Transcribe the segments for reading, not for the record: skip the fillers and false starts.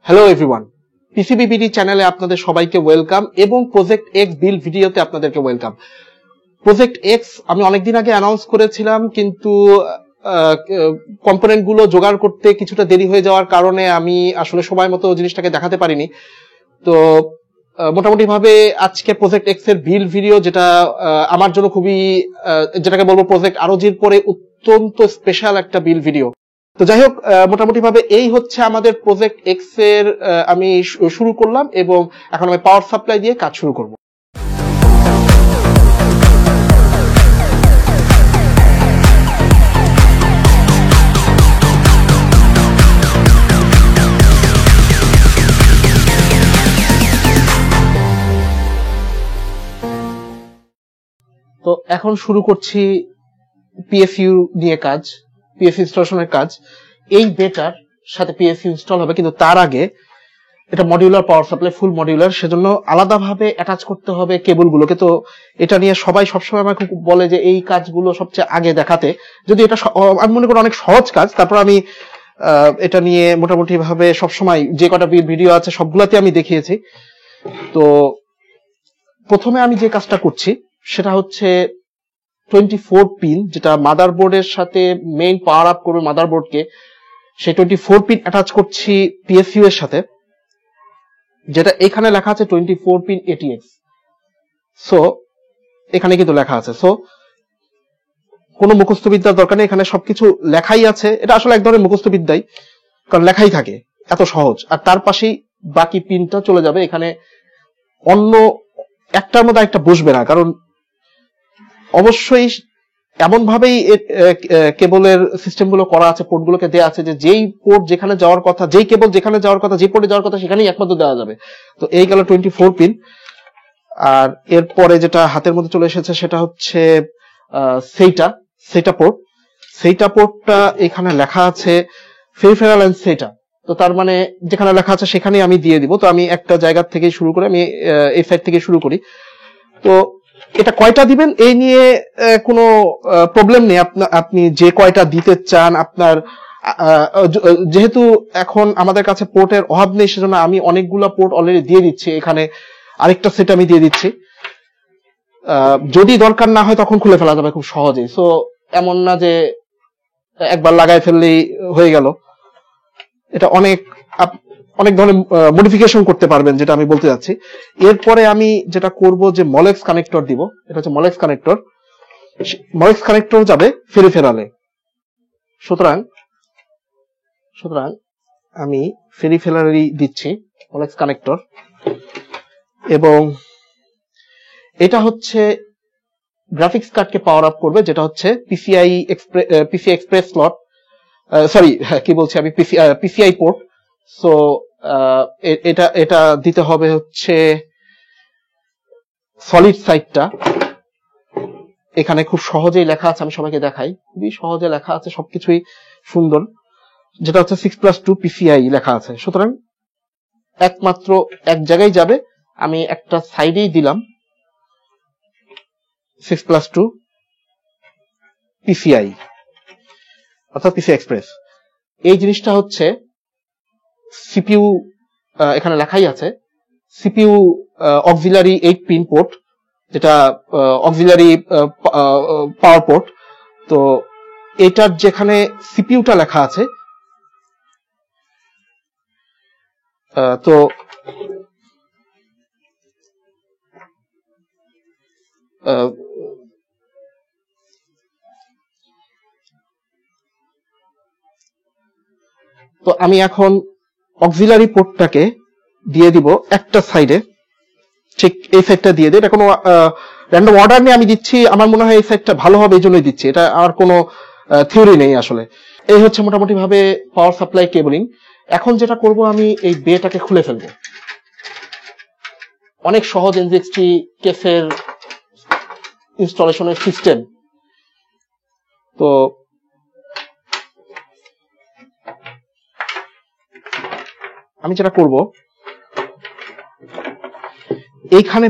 Hello everyone, PCBBD চ্যানেলে আপনাদের সবাইকে ওয়েলকাম এবং প্রজেক্ট এক্স বিল্ড ভিডিওতে আপনাদেরকে ওয়েলকাম। প্রজেক্ট এক্স আমি অনেকদিন আগে অ্যানাউন্স করেছিলাম, কিন্তু কম্পোনেন্ট গুলো জোগাড় করতে কিছুটা দেরি হয়ে যাওয়ার কারণে আমি আসলে সময় মতো জিনিসটাকে দেখাতে পারিনি। তো মোটামুটি ভাবে আজকে প্রজেক্ট এক্স এর বিল্ড ভিডিও, যেটা আমার জন্য খুবই যেটাকে বলবো প্রজেক্ট আরজির পরে অত্যন্ত স্পেশাল একটা বিল্ড ভিডিও। তো যাই হোক, মোটামুটি ভাবে এই হচ্ছে আমাদের প্রজেক্ট এক্স এর আমি শুরু করলাম এবং এখন আমি পাওয়ার সাপ্লাই দিয়ে কাজ শুরু করব। তো এখন শুরু করছি পিএসইউ নিয়ে কাজ, পিএসইউ ইনস্টলেশনের কাজ। এই বেটার সাথে পিএসইউ ইনস্টল হবে, কিন্তু তার আগে এটা মডিউলার পাওয়ার সাপ্লাই, ফুল মডিউলার, সেজন্য আলাদাভাবে অ্যাটাচ করতে হবে কেবলগুলোকে। তো এটা নিয়ে সবাই সবসময় আমাকে বলে যে এই কাজগুলো সবচেয়ে আগে দেখাতে, যদি এটা আমি মনে করি অনেক সহজ কাজ। তারপর আমি এটা নিয়ে মোটামুটি ভাবে সবসময় যে কটা ভিডিও আছে সবগুলাতে আমি দেখিয়েছি। তো প্রথমে আমি যে কাজটা করছি সেটা হচ্ছে 24 পিন, যেটা মাদারবোর্ডের সাথে মেইন পাওয়ার আপ করবে মাদারবোর্ডকে, সেই 24 পিন অ্যাটাচ করছি পিএসইউ এর সাথে, যেটা এখানে লেখা আছে 24 পিন এটিএক্স। সো এখানে কিন্তু লেখা আছে। সো কোনো মুখস্থ বিদ্যার দরকার নেই, এখানে সবকিছু লেখাই আছে। এটা আসলে এক ধরনের মুখস্থ বিদ্যাই, কারণ লেখাই থাকে, এত সহজ। আর তার পাশেই বাকি পিনটা চলে যাবে। এখানে অন্য একটার মধ্যে একটা বসবে না, কারণ অবশ্যই এমন ভাবেই কেবলের সিস্টেম গুলো করা আছে, পোর্ট গুলোকে দেওয়া আছে যে যেই পোর্ট যেখানে যাওয়ার কথা, যেই কেবল যেখানে যাওয়ার কথা, যে পোর্টে যাওয়ার কথা সেখানেই একমাত্র দেওয়া যাবে। তো এই গেল 24 পিন। আর এরপরে যেটা হাতের মধ্যে চলে এসেছে সেটা হচ্ছে সেইটা পোর্ট। সেইটা পোর্টটা এখানে লেখা আছে পেরিফেরাল এন্ড সেইটা। তো তার মানে যেখানে লেখা আছে সেখানেই আমি দিয়ে দিব। তো আমি একটা জায়গা থেকে শুরু করে, আমি এই সাইড থেকে শুরু করি। তো এটা কয়টা দিবেন এই নিয়ে কোনো প্রবলেম নেই, আপনি যে কয়টা দিতে চান আপনার, যেহেতু এখন আমাদের কাছে পোর্টের অভাব নেই, সেজন্য আমি অনেকগুলো পোর্ট অলরেডি দিয়ে দিচ্ছি। এখানে আরেকটা সেট আমি দিয়ে দিচ্ছি, যদি দরকার না হয় তখন খুলে ফেলা যাবে খুব সহজেই। সো এমন না যে একবার লাগাই ফেললেই হয়ে গেল, এটা অনেক ধরনের মডিফিকেশন করতে পারবেন, যেটা আমি বলতে যাচ্ছি। এরপরে আমি যেটা করব যে মলেক্স কানেক্টর দিব। এটা হচ্ছে মলেক্স কানেক্টর। মলেক্স কানেক্টর যাবে পেরিফেরালে। সুতরাং আমি পেরিফেরালি দিচ্ছি মলেক্স কানেক্টর। এবং এটা হচ্ছে গ্রাফিক্স কার্ডকে পাওয়ার আপ করবে, যেটা হচ্ছে পিসিআই এক্সপ্রেস স্লট, সরি কি বলছি আমি, পিসিআই পোর্ট। সো এটা দিতে হবে হচ্ছে সলিড সাইডটা। এখানে খুব সহজেই লেখা আছে, আমি সবাইকে দেখাই, খুবই সহজে লেখা আছে, সবকিছুই সুন্দর, যেটা হচ্ছে 6+2 পিসিআই লেখা আছে। সুতরাং একমাত্র এক জায়গায় যাবে, আমি একটা সাইডেই দিলাম 6+2 পিসিআই, অর্থাৎ পিসিআই এক্সপ্রেস। এই জিনিসটা হচ্ছে সিপিইউ, এখানে লেখাই আছে সিপিইউ অক্সিলারি 8 পিন পোর্ট, যেটা অক্সিলারি পাওয়ার পোর্ট। তো এটার যেখানে সিপিইউটা লেখা আছে, তো আমি এখন অক্সিলারি পোর্টটাকে দিয়ে দিব একটা সাইডে, ঠিক এই সাইডটা দিয়ে দিই। এটা কোনো র্যান্ডম অর্ডার নিয়ে আমি দিচ্ছি, আমার মনে হয় এই সাইডটা ভালো হবে এই জন্যই দিচ্ছি, এটা আর কোনো থিওরি নেই আসলে। এই হচ্ছে মোটামুটি ভাবে পাওয়ার সাপ্লাই কেবলিং। এখন যেটা করব, আমি এই বেটাকে খুলে ফেলবো। অনেক সহজ NGXT কেসের ইনস্টলেশনের সিস্টেম। তো আমি যেটা করব, এখানে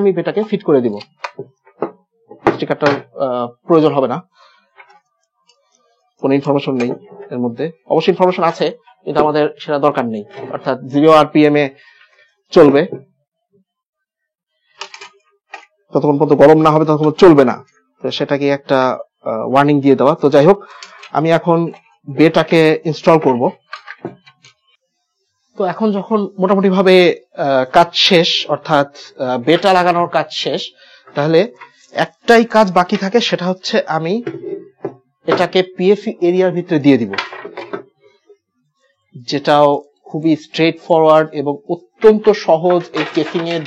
আমি বেটাকে ফিট করে দিব। স্টিকারটার প্রয়োজন হবে না, কোনো ইনফরমেশন নেই এর মধ্যে। অবশ্যই ইনফরমেশন আছে, কিন্তু আমাদের সেটা দরকার নেই, অর্থাৎ 0 RPM এ চলবে, যতক্ষণ পর্যন্ত গরম না হবে ততক্ষণ চলবে না। তো সেটাকে একটা ওয়ার্নিং দিয়ে দেওয়া। তো যাই হোক, আমি এখন বেটাকে ইনস্টল করব। তো এখন যখন মোটামুটি ভাবে কাজ শেষ, অর্থাৎ বেটা লাগানোর কাজ শেষ, তাহলে একটাই কাজ বাকি থাকে, সেটা হচ্ছে আমি এটাকে পিএফইউ এরিয়ার ভিতরে দিয়ে দিব, যেটাও খুবই স্ট্রেট ফরওয়ার্ড এবং অত্যন্ত সহজ। এই কেসিং এর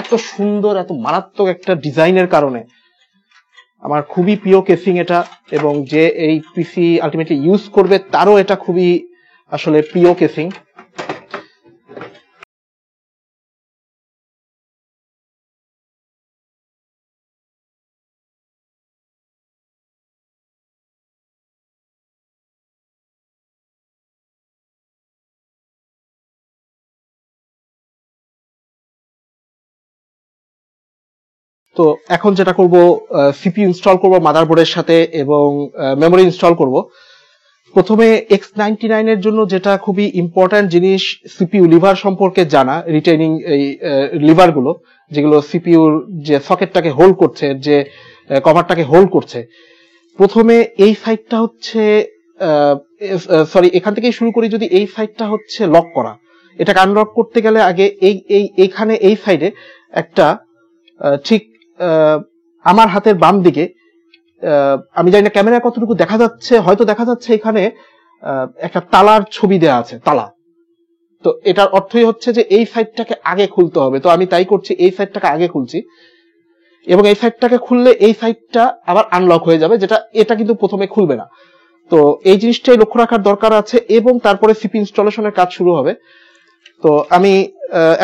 এত সুন্দর, এত মারাত্মক একটা ডিজাইনের কারণে আমার খুবই প্রিয় কেসিং এটা, এবং যে এই পিসি আলটিমেটলি ইউজ করবে তারও এটা খুবই আসলে প্রিয় কেসিং। তো এখন যেটা করব, সিপিইউ ইনস্টল করব মাদারবোর্ডের সাথে এবং মেমোরি ইনস্টল করব। প্রথমে X99 এর জন্য যেটা খুবই ইম্পর্টেন্ট জিনিস, সিপিইউ লিভার সম্পর্কে জানা, রিটেইনিং এই লিভার গুলো যেগুলো সিপিইউর যে সকেটটাকে হোল্ড করছে, যে কভারটাকে হোল্ড করছে। প্রথমে এই সাইডটা হচ্ছে এখান থেকেই শুরু করি। যদি এই সাইডটা হচ্ছে লক করা, এটাকে আনলক করতে গেলে আগে এইখানে এই সাইডে একটা ঠিক আমার হাতের বাম দিকে, আমি জানি না ক্যামেরায় কতটুকু দেখা যাচ্ছে, হয়তো দেখা যাচ্ছে এখানে একটা তালার ছবি দেওয়া আছে, তালা। তো এটার অর্থই হচ্ছে যে এই সাইডটাকে আগে খুলতে হবে। তো আমি তাই করছি, এই সাইডটাকে আগে খুলছি, এবং এই সাইডটাকে খুললে এই সাইডটা আবার আনলক হয়ে যাবে, যেটা এটা কিন্তু প্রথমে খুলবে না। তো এই জিনিসটাই লক্ষ্য রাখার দরকার আছে, এবং তারপরে সিপি ইনস্টলেশনের কাজ শুরু হবে। তো আমি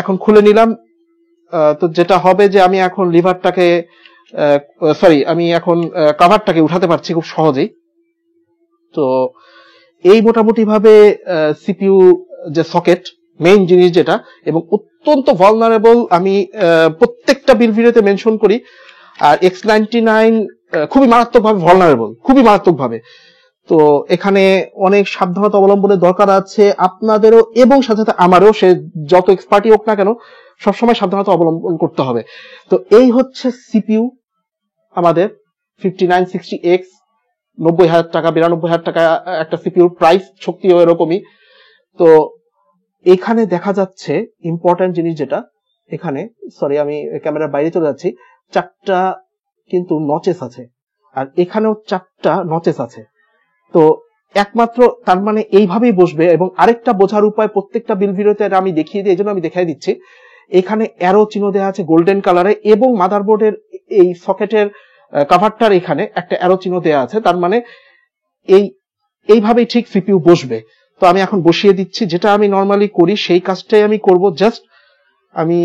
এখন খুলে নিলাম। তো যেটা হবে যে আমি এখন লিভারটাকে আমি এখন কভারটাকে উঠাতে পারছি খুব সহজেই। তো এই মোটামুটি ভাবে সিপিইউ যে সকেট মেইন জিনিস যেটা, এবং অত্যন্ত ভালনারেবল, আমি প্রত্যেকটা বিল ভিডিওতে মেনশন করি। আর X99 খুবই মারাত্মকভাবে ভালনারেবল, খুবই মারাত্মকভাবে। তো এখানে অনেক সাবধানতা অবলম্বনের দরকার আছে আপনাদেরও, এবং সাথে সাথে আমারও, সে যত এক্সপার্টই হোক না কেন, সবসময় সাবধানতা অবলম্বন করতে হবে। তো এই হচ্ছে সিপিইউ আমাদের 5960X, 90,000 টাকা 92,000 টাকা একটা সিপিইউর প্রাইস, শক্তিও এরকমই। তো এখানে দেখা যাচ্ছে ইম্পর্টেন্ট জিনিস যেটা, এখানে আমি ক্যামেরার বাইরে চলে যাচ্ছি, 4টা কিন্তু নচেস আছে, আর এখানেও 4টা নচেস আছে। তো একমাত্র তার মানে এইভাবেই বসবে। এবং আরেকটা বোঝার উপায় প্রত্যেকটা বিল ভিডিওতে আমি দেখিয়ে দিই, এই জন্য আমি দেখাই দিচ্ছি। এখানে অ্যারো চিহ্ন দেওয়া আছে গোল্ডেন কালারে, এবং মাদারবোর্ডের এই সকেটের কভারটার এখানে একটা অ্যারো চিহ্ন দেওয়া আছে, তার মানে এইভাবেই ঠিক সিপিইউ বসবে। তো আমি এখন বসিয়ে দিচ্ছি, যেটা আমি নর্মালি করি সেই কাজটাই আমি করব। জাস্ট আমি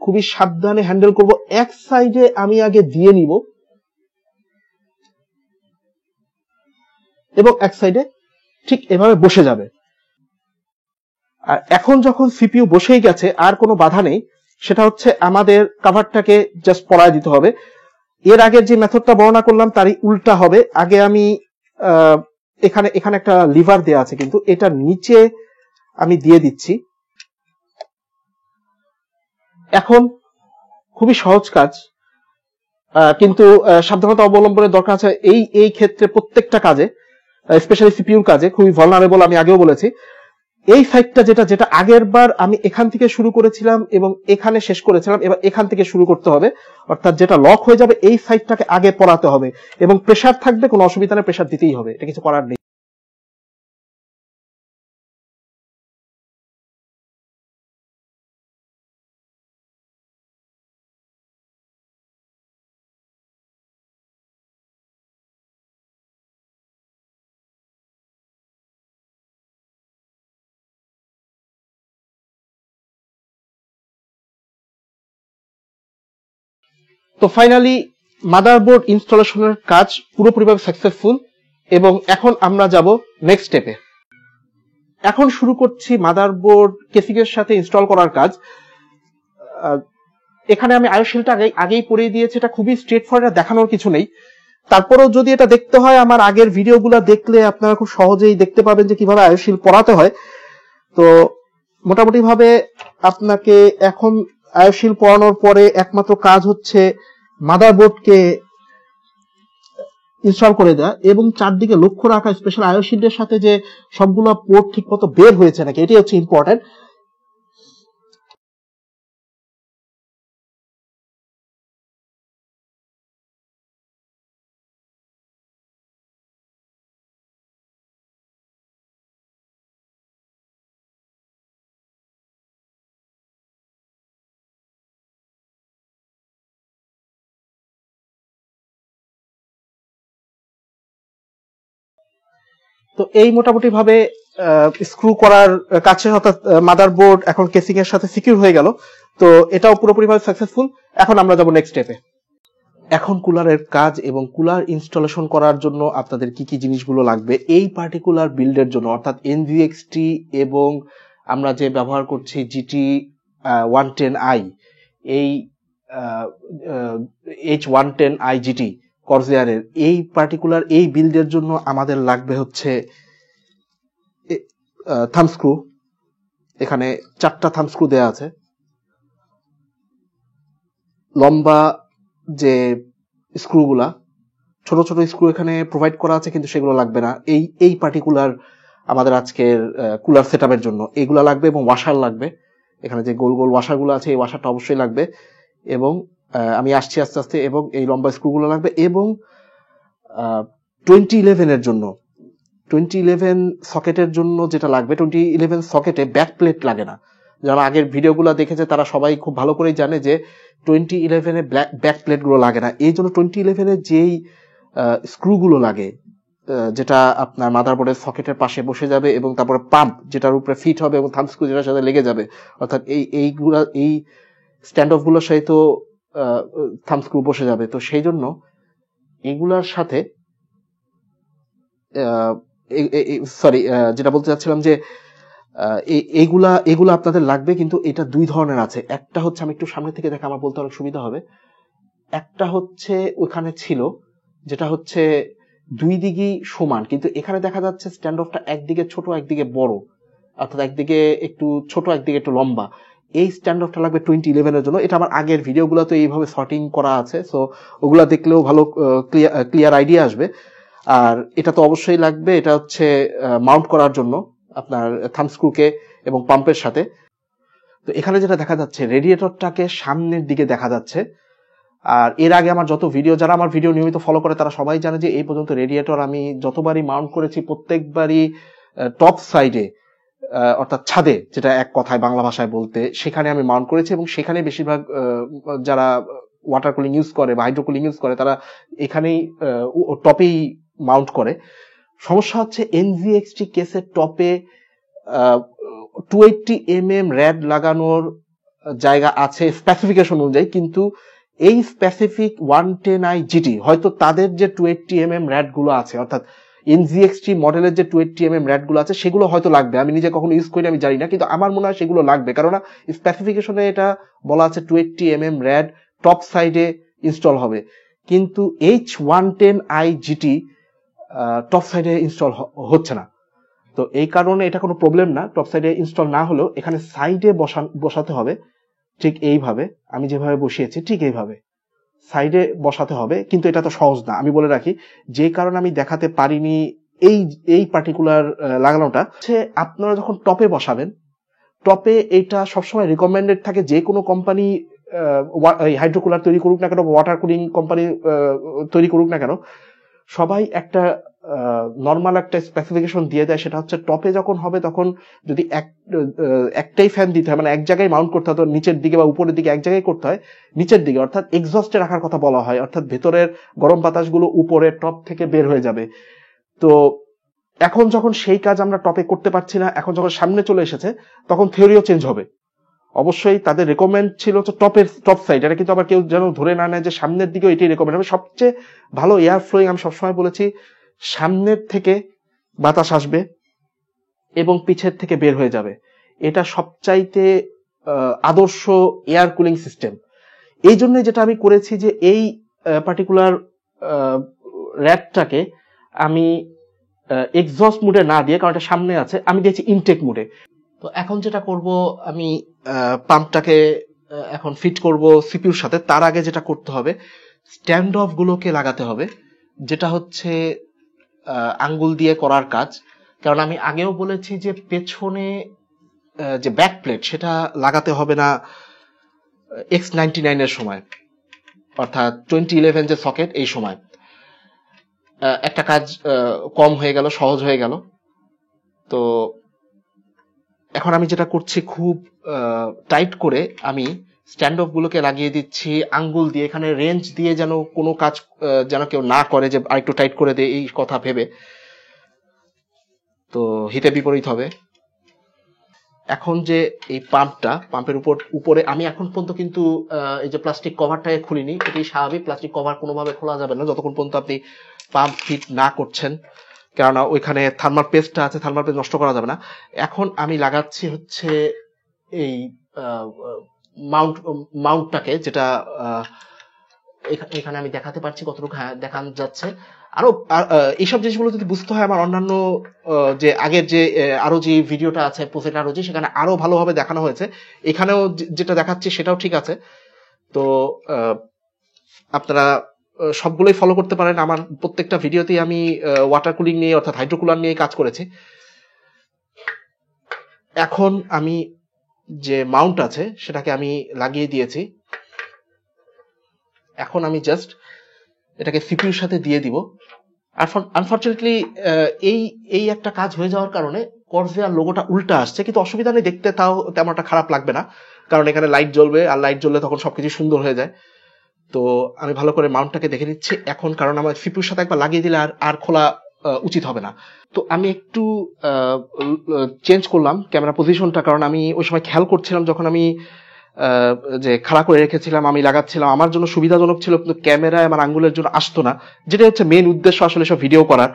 খুবই সাবধানে হ্যান্ডেল করব। এক সাইডে আমি আগে দিয়ে নিব, এবং এক সাইডে ঠিক এভাবে বসে যাবে। আর এখন যখন সিপিইউ বসেই গেছে, আর কোনো বাধা নেই, সেটা হচ্ছে আমাদের কভারটাকে জাস্ট পরায় দিতে হবে। এর আগে যে মেথডটা বর্ণনা করলাম তারই উল্টা হবে। আগে আমি এখানে একটা লিভার দেয়া আছে, কিন্তু এটা নিচে আমি দিয়ে দিচ্ছি। এখন খুবই সহজ কাজ, কিন্তু সাবধানতা অবলম্বনের দরকার আছে এই ক্ষেত্রে। প্রত্যেকটা কাজে, স্পেশালি সিপিইউর কাজে খুবই ভালনারেবল, আমি আগেও বলেছি। এই সাইডটা যেটা আগের বার আমি এখান থেকে শুরু করেছিলাম এবং এখানে শেষ করেছিলাম, এবার এখান থেকে শুরু করতে হবে। অর্থাৎ যেটা লক হয়ে যাবে এই সাইডটাকে আগে পড়াতে হবে, এবং প্রেসার থাকবে, কোনো অসুবিধা নেই, প্রেসার দিতেই হবে, এটা কিছু করার নেই। তো ফাইনালি মাদারবোর্ড ইনস্টলেশনের কাজ পুরোপুরিভাবে সাকসেসফুল, এবং এখন আমরা যাব নেক্সট স্টেপে। এখন শুরু করছি মাদারবোর্ড কেসিং এর সাথে ইনস্টল করার কাজ। এখানে আমি আয়োশিলটা আগেই পড়িয়ে দিয়েছি, এটা খুবই স্ট্রেট ফরওয়ার্ড, দেখানোর কিছু নেই। তারপরেও যদি এটা দেখতে হয়, আমার আগের ভিডিওগুলো দেখলে আপনারা খুব সহজেই দেখতে পাবেন যে কিভাবে আয়োশিল পড়াতে হয়। তো মোটামুটি ভাবে আপনাকে এখন আয়োশিল পড়ানোর পরে একমাত্র কাজ হচ্ছে মাদারবোর্ডকে ইনস্টল করে দেওয়া এবং চারদিকে লক্ষ্য রাখা, স্পেশাল আয়োশিল্ডের সাথে যে সবগুলো পোর্ট ঠিক মতো বের হয়েছে নাকি, এটাই হচ্ছে ইম্পর্টেন্ট। তো এই মোটামুটি ভাবে স্ক্রু করার কাজ শেষ, অর্থাৎ মাদারবোর্ড এখন কেসিং এর সাথে সিকিউর হয়ে গেল। তো এটাও পুরোপুরি ভাবে সাকসেসফুল। এখন আমরা যাব নেক্সট স্টেপে। এখন কুলারের কাজ এবং কুলার ইনস্টলেশন করার জন্য আপনাদের কি কি জিনিসগুলো লাগবে এই পার্টিকুলার বিল্ডের জন্য, অর্থাৎ এনভিএক্সটি এবং আমরা যে ব্যবহার করছি জিটি 110i, এই H110i জিটি কর্সিয়ারের এই পার্টিকুলার এই বিল্ডের জন্য আমাদের লাগবে হচ্ছে থাম্বস্ক্রু। এখানে 4টা থাম্বস্ক্রু দেয়া আছে। লম্বা যে স্ক্রুগুলা, ছোট ছোট স্ক্রু এখানে প্রোভাইড করা আছে, কিন্তু সেগুলো লাগবে না এই পার্টিকুলার আমাদের আজকের কুলার সেটআপের জন্য। এগুলা লাগবে এবং ওয়াশার লাগবে। এখানে যে গোল গোল ওয়াশারগুলো আছে এই ওয়াশারটা অবশ্যই লাগবে, এবং আমি আসছি আস্তে আস্তে। এবং এই লম্বা স্ক্রুগুলো লাগবে, এবং 2011 এর জন্য 2011 সকেটের জন্য যেটা লাগবে, 2011 সকেটে ব্যাক প্লেট লাগে না। যারা আগের ভিডিওগুলো দেখেছে তারা সবাই খুব ভালো করেই জানে যে 2011 এ ব্যাক প্লেট গুলো লাগে না। এই জন্য 2011 এর যেই স্ক্রুগুলো লাগে, যেটা আপনার মাদারবোর্ডের সকেটের পাশে বসে যাবে এবং তারপরে পাম্প যেটার উপরে ফিট হবে এবং থাম্ব স্ক্রু যেটার সাথে লেগে যাবে, অর্থাৎ এই স্ট্যান্ড অফ গুলোর সাথে তো থাম্ব স্ক্রু বসে যাবে। তো সেই জন্য এগুলার সাথে যেটা বলতে চাচ্ছিলাম যে এগুলা আপনাদের লাগবে, কিন্তু এটা দুই ধরনের আছে। একটা হচ্ছে, আমি একটু সামনে থেকে দেখা আমার বলতে অনেক সুবিধা হবে। একটা হচ্ছে ওখানে ছিল যেটা হচ্ছে দুই দিকেই সমান, কিন্তু এখানে দেখা যাচ্ছে স্ট্যান্ড অফটা একদিকে ছোট একদিকে বড়, অর্থাৎ একদিকে একটু ছোট একদিকে একটু লম্বা। এই স্ট্যান্ড অফটা লাগবে 2011 এর জন্য। এটা আমার আগের ভিডিওগুলোতে এইভাবে সর্টিং করা আছে, সো ওগুলা দেখলেও ভালো ক্লিয়ার আইডিয়া আসবে। আর এটা তো অবশ্যই লাগবে, এটা হচ্ছে মাউন্ট করার জন্য আপনার থাম্ব স্ক্রুকে এবং পাম্পের সাথে। তো এখানে যেটা দেখা যাচ্ছে, রেডিয়েটরটাকে সামনের দিকে দেখা যাচ্ছে। আর এর আগে আমার যত ভিডিও, যারা আমার ভিডিও নিয়মিত ফলো করে তারা সবাই জানে যে এই পর্যন্ত রেডিয়েটর আমি যতবারই মাউন্ট করেছি প্রত্যেকবারই টপ সাইডে, অর্থাৎ ছাদে, যেটা এক কথায় বাংলা ভাষায় বলতে, সেখানে আমি মাউন্ট করেছি। এবং সেখানে বেশিরভাগ যারা ওয়াটার কুলিং ইউজ করে বা হাইড্রো কুলিং ইউজ করে তারা এখানেই টপেই মাউন্ট করে। সমস্যা হচ্ছে এনভিএক্সটি কেসের টপে 280 র্যাড লাগানোর জায়গা আছে স্পেসিফিকেশন অনুযায়ী, কিন্তু এই স্পেসিফিক 110i জিটি হয়তো তাদের যে 280 র্যাড গুলো আছে, অর্থাৎ এনভিএক্সটি মডেলের যে 280 র্যাড গুলো আছে সেগুলো হয়তো লাগবে। আমি নিজে কখনো ইউজ করি আমি জানি না, কিন্তু আমার মনে হয় সেগুলো লাগবে, কারণ স্পেসিফিকেশনে এটা বলা আছে 280 র্যাড টপ সাইডে ইনস্টল হবে। কিন্তু H110i জিটি টপ সাইডে ইনস্টল হচ্ছে না। তো এই কারণে এটা কোনো প্রবলেম না, টপ সাইডে ইনস্টল না হলেও এখানে সাইডে বসাতে হবে। ঠিক এইভাবে আমি যেভাবে বসিয়েছি ঠিক এইভাবে সাইডে বসাতে হবে, কিন্তু এটা তো সহজ না, আমি বলে রাখি। যে কারণে আমি দেখাতে পারিনি এই পার্টিকুলার লাগানোটা হচ্ছে, আপনারা যখন টপে বসাবেন, টপে এটা সবসময় রিকমেন্ডেড থাকে, যে কোনো কোম্পানি হাইড্রো কুলার তৈরি করুক না কেন, ওয়াটার কুলিং কোম্পানি তৈরি করুক না কেন, সবাই একটা নর্মাল একটা স্পেসিফিকেশন দিয়ে দেয়। সেটা হচ্ছে টপে যখন হবে তখন যদি একটাই ফ্যান দিতে হয়, মানে এক জায়গায় মাউন্ট করতে হয়, নিচের দিকে বা উপরের দিকে এক জায়গায় করতে হয়, নিচের দিকে, অর্থাৎ এক্সস্টে রাখার কথা বলা হয়, অর্থাৎ ভেতরের গরম বাতাসগুলো উপরে টপ থেকে বের হয়ে যাবে। তো এখন যখন সেই কাজ আমরা টপে করতে পারছি না, এখন যখন সামনে চলে এসেছে, তখন থিওরিও চেঞ্জ হবে। অবশ্যই তাদের রেকমেন্ড ছিল হচ্ছে টপ সাইড, এটা কিন্তু আবার কেউ যেন ধরে না নেয় যে সামনের দিকেও এটাই রেকমেন্ড হবে। সবচেয়ে ভালো এয়ার ফ্লোয়িং, আমি সবসময় বলেছি, সামনের থেকে বাতাস আসবে এবং পিছের থেকে বের হয়ে যাবে। এটা সবচাইতে আদর্শ এয়ার কুলিং সিস্টেম। এই জন্য যেটা আমি করেছি যে এই পার্টিকুলার র্যাকটাকে আমি এক্সস্ট মুডে না দিয়ে, কারণ এটা সামনে আছে, আমি দিয়েছি ইনটেক মুডে। তো তো এখন যেটা করব, আমি পাম্পটাকে এখন ফিট করব সিপিইউর সাথে। তার আগে যেটা করতে হবে, স্ট্যান্ড অফ গুলোকে লাগাতে হবে, যেটা হচ্ছে আঙ্গুল দিয়ে করার কাজ। কারণ আমি আগেও বলেছি যে পেছনে যে ব্যাক প্লেট সেটা লাগাতে হবে না X99 এর সময়, অর্থাৎ 2011 যে সকেট এই সময়। একটা কাজ কম হয়ে গেল, সহজ হয়ে গেল। তো এখন আমি যেটা করছি, খুব টাইট করে আমি স্ট্যান্ড অফ গুলোকে লাগিয়ে দিচ্ছি আঙ্গুল দিয়ে। এখানে রেঞ্জ দিয়ে যেন কোনো কাজ যেন কেউ না করে যে আরেকটু টাইট করে দে এই কথা ভেবে, তো হিতে বিপরীত হবে। এখন যে এই পাম্পের উপরে আমি এখন পর্যন্ত কিন্তু এই যে প্লাস্টিক কভারটাকে খুলিনি। এটাই স্বাভাবিক, প্লাস্টিক কভার কোনোভাবে খোলা যাবে না যতক্ষণ পর্যন্ত আপনি পাম্প ফিট না করছেন, কেননা ওইখানে থার্মাল পেস্টটা আছে, থার্মাল পেস্ট নষ্ট করা যাবে না। এখন আমি লাগাচ্ছি হচ্ছে এই মাউন্টটাকে, যেটা এখানে আমি দেখাতে পারছি কতটুকু দেখানো যাচ্ছে। আরো এইসব জিনিসগুলো যদি বুঝতে হয়, আমার অন্যান্য যে আগের যে আরো যে ভিডিওটা আছে প্রজেক্ট আরো, সেখানে আরো ভালোভাবে দেখানো হয়েছে। এখানেও যেটা দেখাচ্ছি সেটাও ঠিক আছে। তো আপনারা সবগুলোই ফলো করতে পারেন। আমার প্রত্যেকটা ভিডিওতেই আমি ওয়াটার কুলিং নিয়ে, অর্থাৎ হাইড্রোকুলার নিয়ে কাজ করেছি। এখন আমি যে মাউন্ট আছে সেটাকে আমি লাগিয়ে দিয়েছি। এখন আমি জাস্ট এটাকে সিপিইউর সাথে দিয়ে দিব। আনফরচুনেটলি এই একটা কাজ হয়ে যাওয়ার কারণে কর্সেয়ার লোগোটা উল্টা আসছে, কিন্তু অসুবিধা নেই, দেখতে তাও তেমন একটা খারাপ লাগবে না, কারণ এখানে লাইট জ্বলবে, আর লাইট জ্বললে তখন সবকিছু সুন্দর হয়ে যায়। তো আমি ভালো করে মাউন্টটাকে দেখে নিচ্ছি এখন, কারণ আমার সিপিইউর সাথে একবার লাগিয়ে দিলে আর খোলা উচিত হবে না। তো আমি একটু চেঞ্জ করলাম ক্যামেরা পজিশনটা, কারণ আমি ওই সময় খেয়াল করছিলাম যখন আমি যে খাড়া করে রেখেছিলাম, আমি লাগাচ্ছিলাম, আমার জন্য সুবিধাজনক ছিল, কিন্তু ক্যামেরায় আমার আঙ্গুলের জন্য আসতো না, যেটা হচ্ছে মেন উদ্দেশ্য আসলে সব ভিডিও করার।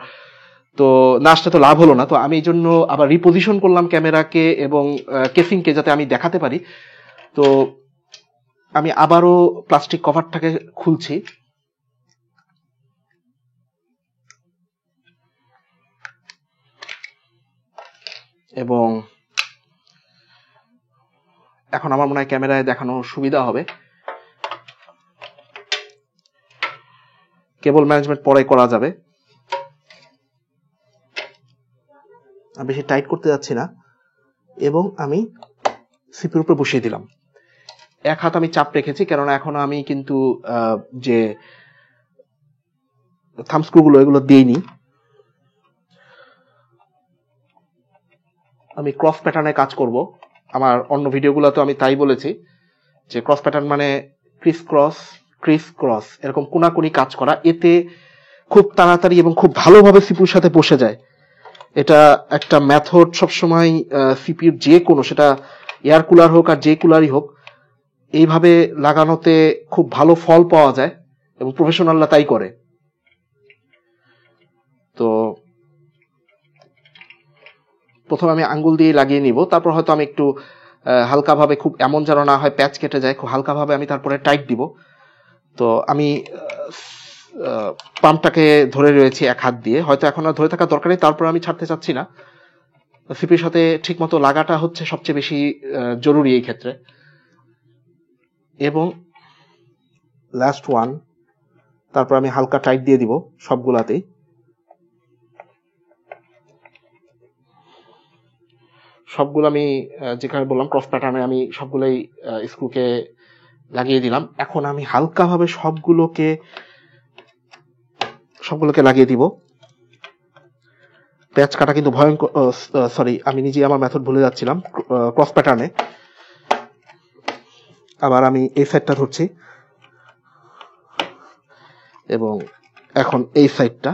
তো না আসতে তো লাভ হলো না। তো আমি এই জন্য আবার রিপোজিশন করলাম ক্যামেরাকে এবং কেসিংকে, যাতে আমি দেখাতে পারি। তো আমি আবারও প্লাস্টিক কভারটাকে খুলছি, এবং এখন আমার মনে হয় ক্যামেরায় দেখানোর সুবিধা হবে। কেবল ম্যানেজমেন্ট পরে করা যাবে, আমি বেশি টাইট করতে যাচ্ছি না, এবং আমি সিপিইউর উপরে বসিয়ে দিলাম। এক হাত আমি চাপ রেখেছি, কেননা এখন আমি কিন্তু যে থাম্ব স্ক্রুগুলো এগুলো দিইনি। আমি ক্রস প্যাটার্নে কাজ করব। আমার অন্য ভিডিওগুলোতে আমি তাই বলেছি যে ক্রস প্যাটার্ন মানে ক্রিস ক্রস এরকম কোনাকুনি কাজ করা, এতে খুব তাড়াতাড়ি এবং খুব ভালোভাবে সিপিইউর সাথে বসে যায়। এটা একটা মেথড সবসময় সিপিইউর যে কোনো, সেটা এয়ার কুলার হোক আর যে কুলারই হোক, এইভাবে লাগানোতে খুব ভালো ফল পাওয়া যায় এবং প্রফেশনালরা তাই করে। তো প্রথমে আমি আঙ্গুল দিয়ে লাগিয়ে নিব, তারপর হয়তো আমি একটু হালকাভাবে, খুব এমন যেন না হয় প্যাচ কেটে যায়, খুব হালকাভাবে আমি তারপরে টাইট দিব। তো আমি পাম্পটাকে ধরে রয়েছি এক হাত দিয়ে, হয়তো এখন আর ধরে থাকার দরকার নেই, তারপর আমি ছাড়তে চাচ্ছি না। সিপির সাথে ঠিক মতো লাগাটা হচ্ছে সবচেয়ে বেশি জরুরি এই ক্ষেত্রে। এবং লাস্ট ওয়ান, তারপর আমি হালকা টাইট দিয়ে দিব সবগুলাতেই। সবগুলো আমি যেখানে বললাম ক্রস প্যাটার্নে, আমি সবগুলোই স্ক্রুকে লাগিয়ে দিলাম। এখন আমি হালকাভাবে সবগুলোকে লাগিয়ে দিব। প্যাচ কাটা কিন্তু ভয়ঙ্কর, সরি আমি নিজে আমার মেথড ভুলে যাচ্ছিলাম। ক্রস প্যাটার্নে আবার আমি এই সাইডটা ধরছি, এবং এখন এই সাইডটা।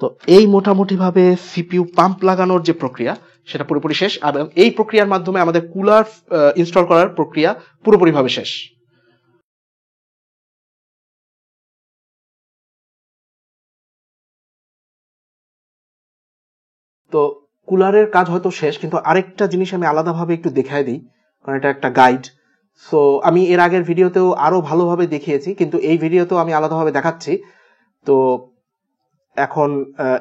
তো এই মোটামুটি ভাবে সিপিইউ পাম্প লাগানোর যে প্রক্রিয়া সেটা পুরোপুরি শেষ, এবং এই প্রক্রিয়ার মাধ্যমে আমাদের কুলার ইনস্টল করার প্রক্রিয়া পুরোপুরিভাবে শেষ। তো কুলারের কাজ হয়তো শেষ, কিন্তু আরেকটা জিনিস আমি আলাদাভাবে একটু দেখাই দিই, কারণ এটা একটা গাইড। সো আমি এর আগের ভিডিওতেও আরো ভালোভাবে দেখিয়েছি, কিন্তু এই ভিডিওতেও আমি আলাদাভাবে দেখাচ্ছি। তো এখন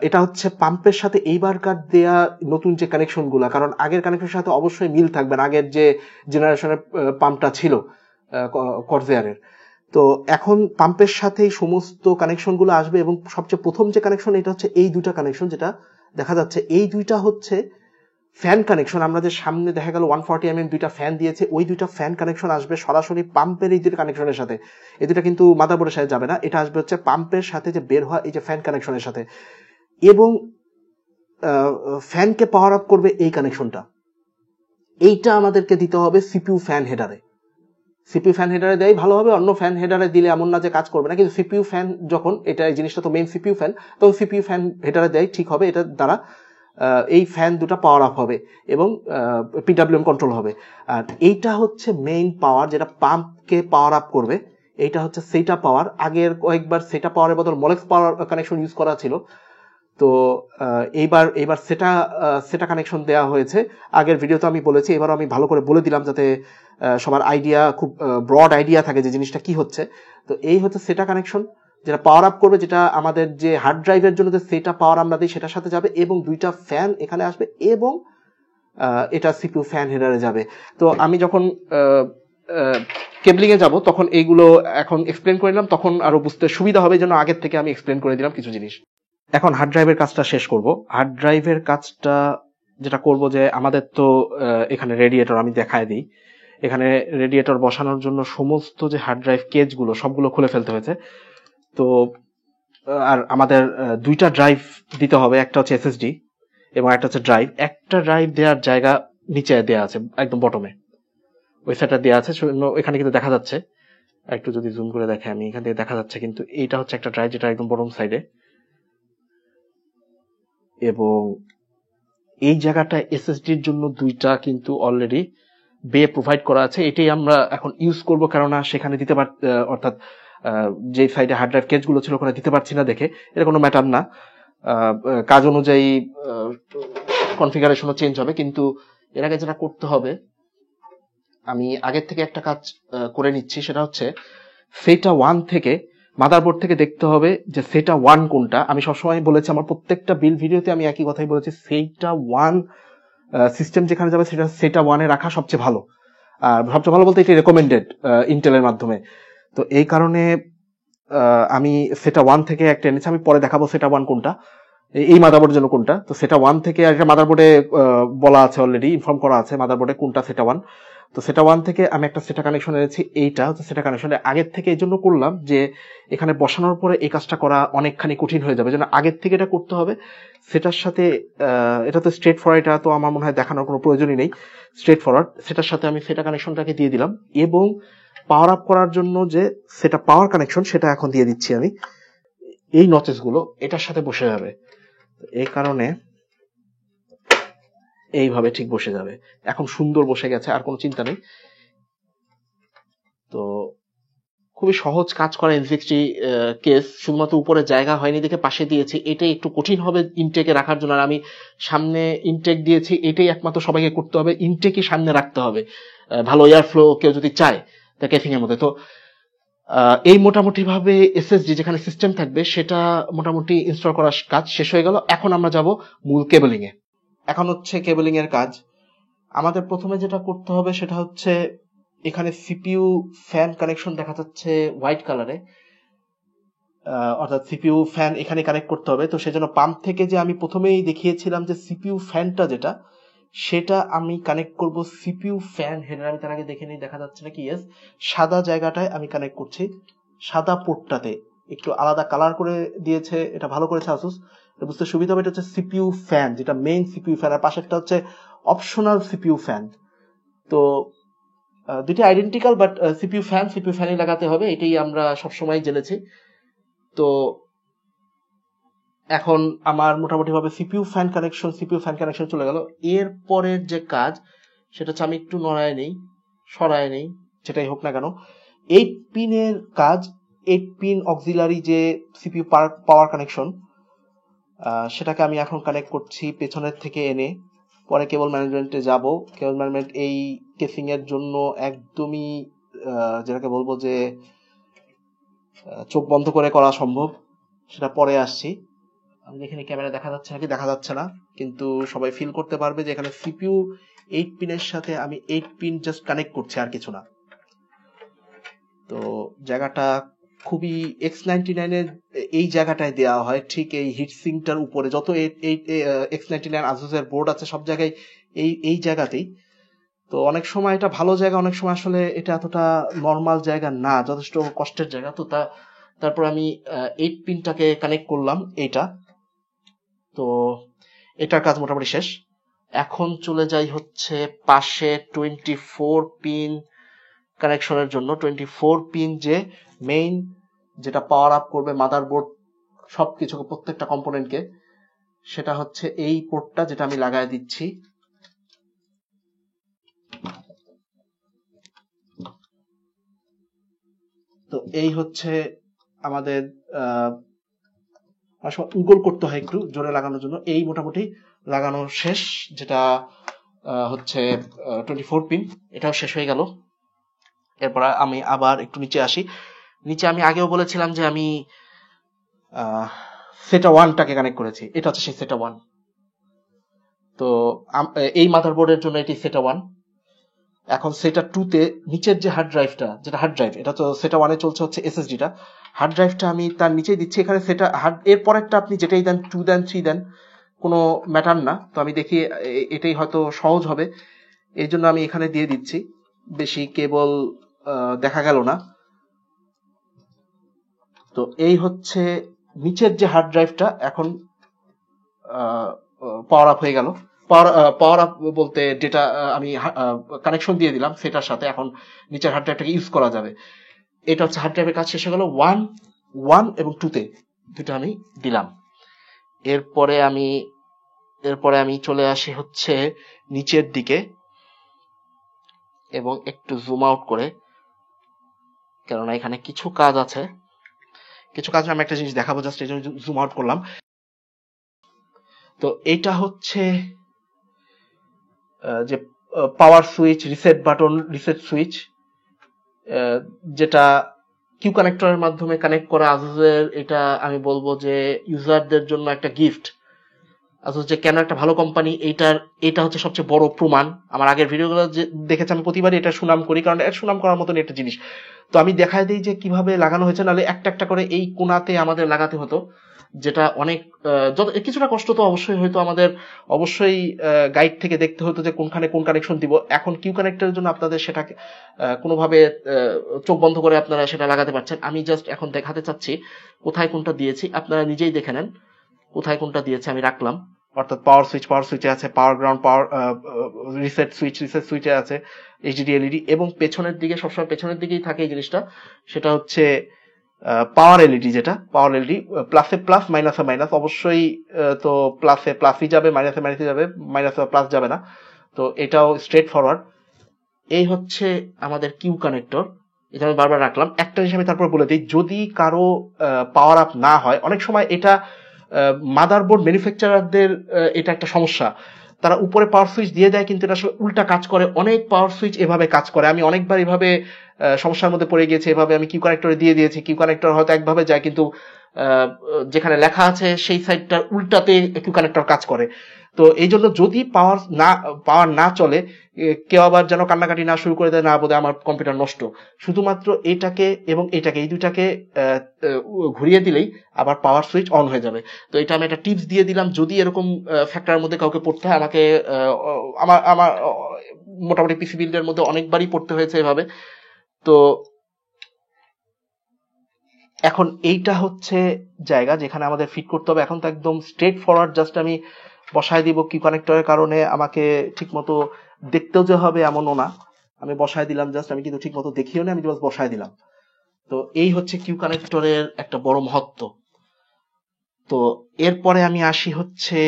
এটা হচ্ছে পাম্পের সাথে এইবারকার দেয়া নতুন যে কানেকশন গুলা, কারণ আগের কানেকশনের সাথে অবশ্যই মিল থাকবে না, আগের যে জেনারেশনের পাম্পটা ছিল কর্সেয়ারের। তো এখন পাম্পের সাথে সমস্ত কানেকশন গুলো আসবে, এবং সবচেয়ে প্রথম যে কানেকশন এটা হচ্ছে এই দুটা কানেকশন যেটা দেখা যাচ্ছে, এই দুইটা হচ্ছে ফ্যান কানেকশন। আমরা যে সামনে দেখা গেল 140mm দুইটা ফ্যান দিয়েছে, ওই দুইটা ফ্যান কানেকশন আসবে সরাসরি পাম্পের এই দুইটা কানেকশনের সাথে। এই দুইটা কিন্তু মাদারবোর্ডের সাথে যাবে না, এটা আসবে হচ্ছে পাম্পের সাথে যে বের হওয়া এই যে ফ্যান কানেকশনের সাথে, এবং ফ্যানকে পাওয়ার আপ করবে এই কানেকশনটা। এইটা আমাদেরকে দিতে হবে সিপিইউ ফ্যান হেডারে। সিপিইউ ফ্যান হেডারে দেয় ভালো হবে, অন্য ফ্যান হেডারে দিলে এমন না যে কাজ করবে না, কিন্তু সিপিইউ ফ্যান যখন, এটা এই জিনিসটা তো মেইন সিপিইউ ফ্যান, তখন সিপিইউ ফ্যান হেডারে দেয় ঠিক হবে। এটার দ্বারা এই ফ্যান দুটো পাওয়ার আপ হবে এবং পিডব্লিউএম কন্ট্রোল হবে। আর এইটা হচ্ছে মেইন পাওয়ার যেটা পাম্পকে পাওয়ার আপ করবে। এইটা হচ্ছে সেটা পাওয়ার। আগের কয়েকবার সেটা পাওয়ারের বদল মলেক্স পাওয়ার কানেকশন ইউজ করা ছিল, তো এইবার সেটা কানেকশন দেওয়া হয়েছে। আগের ভিডিওতে আমি বলেছি, এবারও আমি ভালো করে বলে দিলাম যাতে সবার আইডিয়া, খুব ব্রড আইডিয়া থাকে যে জিনিসটা কি হচ্ছে। তো এই হচ্ছে সেটা কানেকশন যেটা পাওয়ার আপ করবে, যেটা আমাদের যে হার্ড ড্রাইভের জন্য যে সেটা পাওয়ার আমরা দিই সেটার সাথে যাবে, এবং দুইটা ফ্যান এখানে আসবে, এবং এটা সিপিইউ ফ্যান হেডারে যাবে। তো আমি যখন কেবলিং এ যাব তখন এইগুলো এখন এক্সপ্লেন করে দিলাম, তখন আরো বুঝতে সুবিধা হবে, যেন আগের থেকে আমি এক্সপ্লেন করে দিলাম কিছু জিনিস। এখন হার্ড ড্রাইভের কাজটা শেষ করব। হার্ড ড্রাইভের কাজটা যেটা করব, যে আমাদের তো এখানে রেডিয়েটর আমি দেখায় দিই। এখানে রেডিয়েটর বসানোর জন্য সমস্ত যে হার্ড ড্রাইভ কেজগুলো সবগুলো খুলে ফেলতে হয়েছে। তো আর আমাদের দুইটা ড্রাইভ দিতে হবে, একটা হচ্ছে এসএসডি এবং একটা হচ্ছে ড্রাইভ। একটা ড্রাইভ দেওয়ার জায়গা নিচে দেওয়া আছে, একদম বটমে ওই সাইডটা দেওয়া আছে। এখানে কিন্তু দেখা যাচ্ছে, একটু যদি জুম করে দেখে আমি, এখান থেকে দেখা যাচ্ছে কিন্তু এইটা হচ্ছে একটা ড্রাইভ যেটা একদম বটম সাইডে, এবং এই জায়গাটা এসএসডির জন্য দুইটা কিন্তু অলরেডি বে প্রোভাইড করা আছে। এটাই আমরা এখন ইউজ করব, কেননা সেখানে দিতে অর্থাৎ যে সাইডে হার্ড ড্রাইভ কেজগুলো ছিল ওখানে দিতে পারছি না দেখে, এটা কোনো ম্যাটার না। কাজ অনুযায়ী কনফিগারেশনও চেঞ্জ হবে, কিন্তু এর আগে যেটা করতে হবে, আমি আগের থেকে একটা কাজ করে নিচ্ছি, সেটা হচ্ছে সেটা 1 থেকে মাদারবোর্ড থেকে দেখতে হবে যে সেটা 1 কোনটা। আমি সবসময় বলেছি, আমার প্রত্যেকটা বিল ভিডিওতে আমি একই কথাই বলেছি, সেটা 1 সিস্টেম যেখানে যাবে সেটা 1 এ রাখা সবচেয়ে ভালো। আর সবচেয়ে ভালো বলতে এটি রেকমেন্ডেড ইন্টেলের মাধ্যমে। তো এই কারণে আমি সেটা 1 থেকে একটা এনেছি, আমি পরে দেখাবো সেটা 1 কোনটা, এই মাদারবোর্ডের জন্য কোনটা। তো সেটা 1 থেকে একটা মাদারবোর্ডে বলা আছে, অলরেডি ইনফর্ম করা আছে মাদারবোর্ডে কোনটা সেটা 1। তো সেটা 1 থেকে আমি একটা সেটা কানেকশন এনেছি, এইটা হচ্ছে সেটা কানেকশন। আগের থেকে এই জন্য করলাম যে এখানে বসানোর পরে এই কাজটা করা অনেকখানি কঠিন হয়ে যাবে, যেন আগের থেকে এটা করতে হবে। সেটার সাথে এটা তো স্ট্রেট ফরওয়ার্ড, এটা তো আমার মনে হয় দেখানোর কোনো প্রয়োজনই নেই, স্ট্রেট ফরওয়ার্ড। সেটার সাথে আমি সেটা কানেকশনটাকে দিয়ে দিলাম, এবং পাওয়ার আপ করার জন্য যে সেটা পাওয়ার কানেকশন সেটা এখন দিয়ে দিচ্ছি আমি। এই নচেস গুলো এটার সাথে বসে যাবে, এই কারণে এইভাবে ঠিক বসে যাবে। এখন সুন্দর বসে গেছে, আর কোনো চিন্তা নেই। তো খুবই সহজ কাজ করা এনসিএক্সটি কেস, শুধুমাত্র উপরে জায়গা হয়নি দেখে পাশে দিয়েছি, এটাই একটু কঠিন হবে ইনটেকে রাখার জন্য। আর আমি সামনে ইনটেক দিয়েছি, এটাই একমাত্র সবাইকে করতে হবে, ইনটেকই সামনে রাখতে হবে ভালো এয়ার ফ্লো কেউ যদি চায় তা কেসিং এর মধ্যে। তো এই মোটামুটি ভাবে এসএসডি যেখানে সিস্টেম থাকবে সেটা মোটামুটি ইনস্টল করার কাজ শেষ হয়ে গেল। এখন আমরা যাব মূল কেবলিং এ। এখন হচ্ছে কেবলিং এর কাজ। আমাদের প্রথমে যেটা করতে হবে সেটা হচ্ছে, এখানে সিপিইউ ফ্যান কানেকশন দেখা যাচ্ছে হোয়াইট কালারে, অর্থাৎ সিপিইউ ফ্যান এখানে কানেক্ট করতে হবে। তো সেজন্য পাম্প থেকে যে আমি প্রথমেই দেখিয়েছিলাম যে সিপিইউ ফ্যানটা যেটা, সেটা আমি কানেক্ট করব সিপিইউ ফ্যান হেডার। আমি তার আগে দেখে নিই দেখা যাচ্ছে নাকি। ইয়েস, সাদা জায়গাটায় আমি কানেক্ট করছি, সাদা পোর্টটাতে একটু আলাদা কালার করে দিয়েছে, এটা ভালো করেছে আসুস, বুঝতে সুবিধা হবে। এটা হচ্ছে সিপিইউ ফ্যান, যেটা মেইন সিপিইউ ফ্যান, আর পাশেরটা হচ্ছে অপশনাল সিপিইউ ফ্যান। তো দুটি আইডেন্টিক্যাল, বাট সিপিইউ ফ্যানই লাগাতে হবে, এটাই আমরা সবসময় জেনেছি। তো এখন আমার মোটামুটি ভাবে সিপিইউ ফ্যান কানেকশন চলে গেল। এর পরের যে কাজ সেটা হচ্ছে, আমি একটু সরায় নেই, যেটাই হোক না কেন, 8 পিনের কাজ। 8 পিন অক্সিলারি যে সিপিইউ পাওয়ার কানেকশন, সেটাকে আমি এখন কানেক্ট করছি পেছনের থেকে এনে। পরে কেবল ম্যানেজমেন্টে যাব। কেবল ম্যানেজমেন্ট এই কেসিং এর জন্য একদমই যেটাকে বলবো যে চোখ বন্ধ করে করা সম্ভব, সেটা পরে আসছি। আমি এখানে ক্যামেরা দেখা যাচ্ছে নাকি, দেখা যাচ্ছে না, কিন্তু সবাই ফিল করতে পারবে যে এখানে সিপিইউ 8 পিনের সাথে আমি 8 পিন জাস্ট কানেক্ট করছি, আর কিছু না। তো জায়গাটা খুবই X99 এর এই জায়গাটায় দেওয়া হয়, ঠিক এই হিটসিঙ্কটার উপরে। যত X99 আসুসের বোর্ড আছে সব জায়গায় এই জায়গাতেই। তো অনেক সময় এটা ভালো জায়গা, অনেক সময় আসলে এটা এতটা নর্মাল জায়গা না, যথেষ্ট কষ্টের জায়গা। তো তারপর আমি 8 পিনটাকে কানেক্ট করলাম এইটা। তো এটার কাজ মোটামুটি শেষ। এখন চলে যাই হচ্ছে পাশে 24 পিন কানেকশনের জন্য। 24 পিন যে মেইন, যেটা পাওয়ার আপ করবে মাদারবোর্ড সবকিছু, প্রত্যেকটা কম্পোনেন্টকে, সেটা হচ্ছে এই পোর্টটা, যেটা আমি লাগাই দিচ্ছি। তো এই হচ্ছে আমাদের উগল করতে হয় একটু জোরে লাগানোর জন্য। এই মোটামুটি লাগানো শেষ, যেটা হচ্ছে 24 পিন, এটাও শেষ হয়ে গেল। এরপর আমি আবার একটু নিচে আসি। নিচে আমি আগেও বলেছিলাম যে আমি সেটা 1টাকে কানেক্ট করেছি, এটা হচ্ছে সেই সেটা 1। তো এই মাদারবোর্ডের জন্য এটি সেটা 1। এখন সেটা 2তে নিচের যে হার্ড ড্রাইভটা, যেটা হার্ড ড্রাইভ, এটা তো সেটা 1-এ চলছে হচ্ছে এসএসডিটা, হার্ড ড্রাইভটা আমি তার নিচেই দিচ্ছি। এখানে সেটা হার্ড, এরপর একটা আপনি যেটাই দেন, 2 দেন 3 দেন, কোনো ম্যাটার না। তো আমি দেখি এটাই হয়তো সহজ হবে, এই জন্য আমি এখানে দিয়ে দিচ্ছি, বেশি কেবল দেখা গেল না। তো এই হচ্ছে নিচের যে হার্ড ড্রাইভটা এখন পাওয়ার আপ হয়ে গেল। পাওয়ার আপ বলতে ডেটা আমি কানেকশন দিয়ে দিলাম সেটার সাথে, এখন নিচের হার্ড ড্রাইভটাকে ইউজ করা যাবে। এটা হচ্ছে হার্ড ড্রাইভের কাজ শেষ হয়ে গেল। 1 এবং 2তে দুটো আমি দিলাম। এরপরে আমি চলে আসি হচ্ছে নিচের দিকে, এবং একটু জুম আউট করে, কেননা এখানে কিছু কাজ আছে। আমি একটা জিনিস দেখাবো, জাস্ট এই জন্য জুম আউট করলাম। তো এটা হচ্ছে যে পাওয়ার switch, reset button, reset switch, যেটা কিউ কানেক্টরের মাধ্যমে কানেক্ট করা আসুসের। এটা আমি বলবো যে ইউজারদের জন্য একটা গিফট। আসুস যে কেন একটা ভালো কোম্পানি, এটা হচ্ছে সবচেয়ে বড় প্রমাণ। আমার আগের ভিডিওগুলো যে দেখেছি, আমি প্রতিবারই এটা সুনাম করি, কারণ এটা সুনাম করার মতন একটা জিনিস। তো আমি দেখাই দিই যে কিভাবে লাগানো হয়েছে, নাহলে একটা একটা করে এই কোণাতে আমাদের লাগাতে হতো, যেটা অনেক কিছুটা কষ্ট তো অবশ্যই হয়তো আমাদের, অবশ্যই গাইড থেকে দেখতে হতো যে কোনখানে কোন কানেকশন দিব। এখন কিউ কানেক্টরের জন্য আপনাদের সেটা কোনোভাবে চোখ বন্ধ করে আপনারা সেটা লাগাতে পারছেন। আমি জাস্ট এখন দেখাতে চাচ্ছি কোথায় কোনটা দিয়েছি, আপনারা নিজেই দেখে নেন কোথায় কোনটা দিয়েছে আমি রাখলাম। অর্থাৎ পাওয়ার সুইচে আছে, পাওয়ার গ্রাউন্ড, পাওয়ার রিসেট সুইচে আছে এইচডিডি এলইডি, এবং পেছনের দিকে, সবসময় পেছনের দিকেই থাকে এই জিনিসটা, সেটা হচ্ছে পাওয়ার এলইডি, যেটা পাওয়ার এলইডি প্লাসে প্লাস, মাইনাসে মাইনাস। অবশ্যই তো প্লাসে প্লাসই যাবে, মাইনাসে মাইনাসই যাবে, মাইনাসে প্লাস যাবে না। তো এটাও স্ট্রেট ফরওয়ার্ড। এই হচ্ছে আমাদের কিউ কানেক্টর, এটা আমি বারবার রাখলাম। একটা জিনিস আমি তারপর বলে দিই, যদি কারো পাওয়ার আপ না হয়, অনেক সময় এটা মাদারবোর্ড ম্যানুফ্যাকচারারদের এটা একটা সমস্যা, তারা উপরে পাওয়ার সুইচ দিয়ে দেয়, কিন্তু এটা আসলে উল্টা কাজ করে। অনেক পাওয়ার সুইচ এভাবে কাজ করে, আমি অনেকবার এভাবে সমস্যার মধ্যে পড়ে গিয়েছি। এভাবে আমি কিউ কানেক্টরে দিয়ে দিয়েছি, কিউ কানেক্টর হয়তো একভাবে যায়, কিন্তু যেখানে লেখা আছে সেই সাইডটার উল্টাতে কিউ কানেক্টর কাজ করে। তো এই জন্য যদি পাওয়ার না চলে, কেউ আবার যেন কান্নাকাটি না শুরু করে দেয়, না বোধহয় আমার কম্পিউটার নষ্ট। শুধুমাত্র এটাকে এবং এটাকে, এই দুইটাকে ঘুরিয়ে দিলেই আবার পাওয়ার সুইচ অন হয়ে যাবে। তো এটা আমি একটা টিপস দিয়ে দিলাম, যদি এরকম ফ্যাক্টরের মধ্যে কাউকে পড়তে হয়, আমাকে আমার মোটামুটি পিসি বিল্ডের মধ্যে অনেকবারই পড়তে হয়েছে এভাবে। তো এখন এইটা হচ্ছে জায়গা যেখানে আমাদের ফিট করতে হবে। এখন তো একদম স্ট্রেট ফরওয়ার্ড, জাস্ট আমি বসায় দিব। কিউ কানেক্টরের কারণে আমাকে ঠিক মতো দেখতেও যে হবে এমনও না, আমি বসায় দিলাম জাস্ট, আমি কিন্তু ঠিক মতো দেখিও না, আমি জাস্ট বসায় দিলাম। তো এই হচ্ছে কিউ কানেক্টরের একটা বড় মহত্ব। তো এরপরে আমি আসি হচ্ছে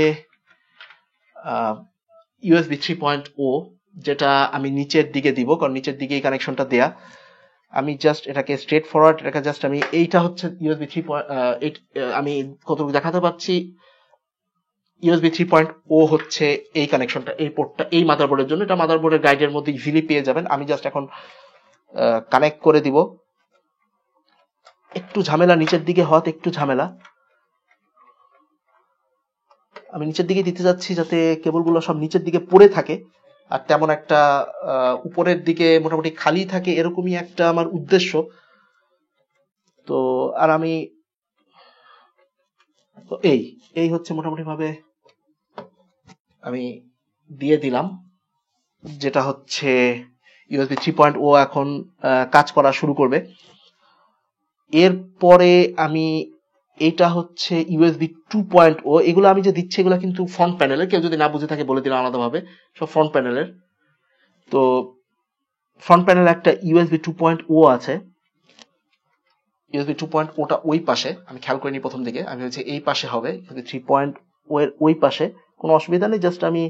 ইউএসবি 3.0, যেটা আমি নিচের দিকে দিব, কারণ নিচের দিকে এই কানেকশনটা দেয়া। আমি জাস্ট এটাকে স্ট্রেট ফরওয়ার্ড, এটাকে জাস্ট আমি, এইটা হচ্ছে ইউএসবি 3.8, আমি কতটুকু দেখাতে পাচ্ছি, ইউএসবি 3.0 হচ্ছে এই কানেকশনটা, এই পোর্টটা এই মাদারবোর্ডের জন্য। এটা মাদারবোর্ডের গাইডের মধ্যে ইজিলি পেয়ে যাবেন। আমি জাস্ট এখন কানেক্ট করে দিব। একটু ঝামেলা, নিচের দিকে হওয়াতে একটু ঝামেলা। আমি নিচের দিকে দিতে যাচ্ছি যাতে কেবলগুলো সব নিচের দিকে পড়ে থাকে, আর তেমন একটা উপরের দিকে মোটামুটি খালি থাকে, এরকমই একটা আমার উদ্দেশ্য। তো আর আমি তো এই হচ্ছে মোটামুটি ভাবে আমি দিয়ে দিলাম, যেটা হচ্ছে ইউএসবি 3.0 এখন কাজ করা শুরু করবে। এরপরে আমি এটা হচ্ছে ইউএসবি 2.0, এগুলো আমি যে দিচ্ছি এগুলো কিন্তু ফ্রন্ট প্যানেলের, কেউ যদি না বুঝে থাকে বলে দিলাম আলাদাভাবে, সব ফ্রন্ট প্যানেলের। তো ফ্রন্ট প্যানেল একটা ইউএসবি 2.0 আছে, ইউএসবি 2.0টা ওই পাশে, আমি খেয়াল করিনি প্রথম দিকে, আমি হচ্ছে এই পাশে হবে, ইউএসবি 3.0 এর ওই পাশে, কোনো অসুবিধা নেই। জাস্ট আমি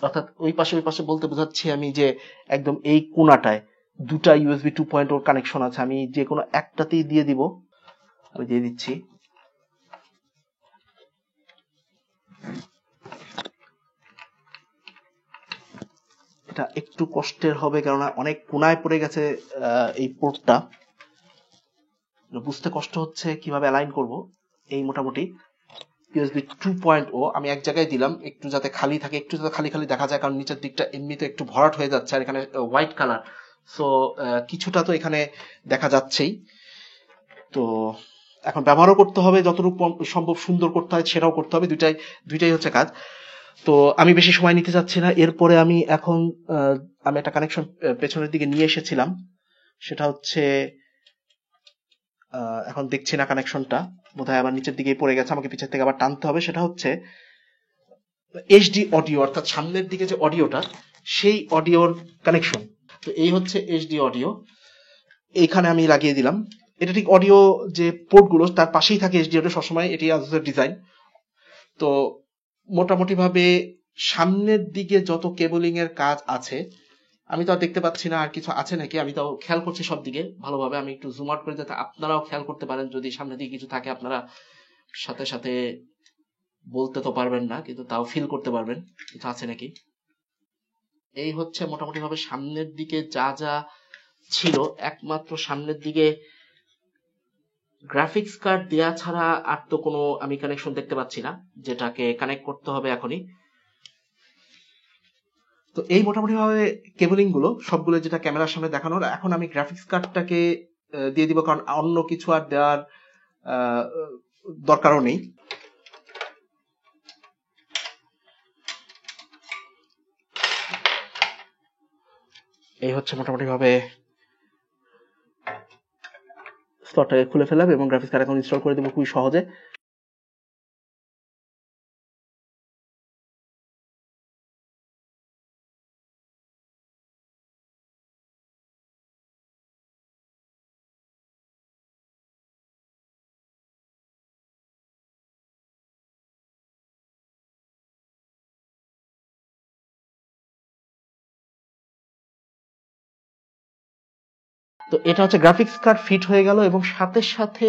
অর্থাৎ ওই পাশে বলতে বোঝাচ্ছি আমি যে একদম এই কোণাটায় দুটা ইউএসবি 2.0 কানেকশন আছে, আমি যে কোনো একটাতেই দিয়ে দিব। আমি দিয়ে দিচ্ছি। এটা একটু কষ্টের হবে কেননা অনেক কোণায় পড়ে গেছে এই পোর্টটা, বুঝতে কষ্ট হচ্ছে কিভাবে অ্যালাইন করব। এই মোটামুটি ইউএসবি 2.0 আমি এক জায়গায় দিলাম, একটু যাতে খালি থাকে, একটু যাতে খালি খালি দেখা যায়, কারণ নিচের দিকটা এমনিতে একটু ভরাট হয়ে যাচ্ছে, আর এখানে হোয়াইট কালার, সো কিছুটা তো এখানে দেখা যাচ্ছেই। তো এখন ব্যবহারও করতে হবে, যতটুকু সম্ভব সুন্দর করতে হয় সেটাও করতে হবে, দুইটাই হচ্ছে কাজ। তো আমি বেশি সময় নিতে চাচ্ছি না। এরপরে আমি এখন আমি একটা কানেকশন পেছনের দিকে নিয়ে এসেছিলাম, সেটা হচ্ছে এখন দেখছি না কানেকশনটা, বোধহয় আবার নিচের দিকে পড়ে গেছে, আমাকে পিছের থেকে আবার টানতে হবে। সেটা হচ্ছে এইচডি অডিও, অর্থাৎ সামনের দিকে যে অডিওটা, সেই অডিওর কানেকশন। তো এই হচ্ছে এইচডি অডিও, এইখানে আমি লাগিয়ে দিলাম। এটা ঠিক অডিও যে পোর্টগুলো তার পাশেই থাকে এইচডি অডিও সবসময়, এটি আসুসের ডিজাইন। তো মোটামুটি ভাবে সামনের দিকে যত কেবলিং এর কাজ আছে, আমি তো আর দেখতে পাচ্ছি না আর কিছু আছে নাকি, আমি তাও খেয়াল করছি সব দিকে ভালোভাবে। আমি একটু জুম আউট করে যাতে আপনারাও খেয়াল করতে পারেন, যদি সামনের দিকে কিছু থাকে আপনারা সাথে সাথে বলতে তো পারবেন না, কিন্তু তাও ফিল করতে পারবেন কিছু আছে নাকি। এই হচ্ছে মোটামুটি ভাবে সামনের দিকে যা যা ছিল, একমাত্র সামনের দিকে গ্রাফিক্স কার্ড দেয়া ছাড়া আর তো কোনো আমি কানেকশন দেখতে পাচ্ছি না, যেটাকে কানেক্ট করতে হবে এখনই। তো এই মোটামুটি ভাবে কেবলিং গুলো সবগুলো যেটা ক্যামেরার সামনে দেখানোর, এখন আমি গ্রাফিক্স কার্ডটাকে দিয়ে দিব, কারণ অন্য কিছু আর দেওয়ার দরকারও নেই। এই হচ্ছে মোটামুটি ভাবে স্লটটাকে খুলে ফেলাম এবং গ্রাফিক্স কার্ড এখন ইনস্টল করে দেবো খুবই সহজে। তো এটা হচ্ছে গ্রাফিক্স কার্ড ফিট হয়ে গেল, এবং সাথে সাথে